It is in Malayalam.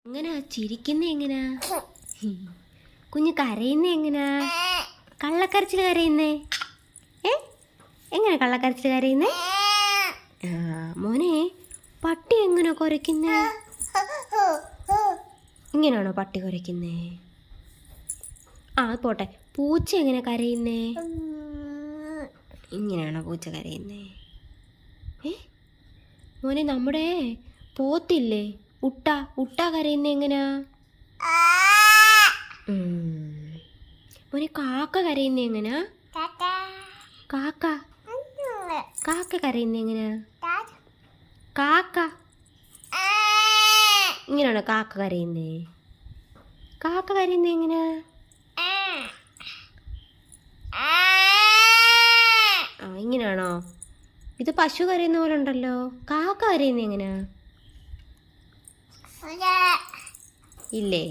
എങ്ങനാ ചിരിക്കുന്ന എങ്ങനാ? കുഞ്ഞ് കരയുന്ന എങ്ങനാ? കള്ളക്കരച്ചിൽ കരയുന്നേ? എങ്ങനെ കള്ളക്കരച്ചിൽ കരയുന്നേ? മോനെ, പട്ടി എങ്ങനെ കുരയ്ക്കുന്നേ? ഇങ്ങനെയാണോ പട്ടി കുരയ്ക്കുന്നേ? പോട്ടെ. പൂച്ച എങ്ങനെ കരയുന്നേ? ഇങ്ങനെയാണോ പൂച്ച കരയുന്നേ? മോനെ, നമ്മുടെ പോത്തില്ലേ, ഉട്ട കരയുന്ന എങ്ങനാ? മോനെ, കാക്ക കരയുന്ന എങ്ങനാ? കാക്ക കരയുന്ന എങ്ങനാ? കാക്ക ഇങ്ങനെയാണോ കാക്ക കരയുന്നേ? കാക്ക കരയുന്ന എങ്ങനാ? ഇങ്ങനെയാണോ? ഇത് പശു കരയുന്ന പോലെ ഉണ്ടല്ലോ. കാക്ക കരയുന്ന എങ്ങനാ? ഇല്ലേ?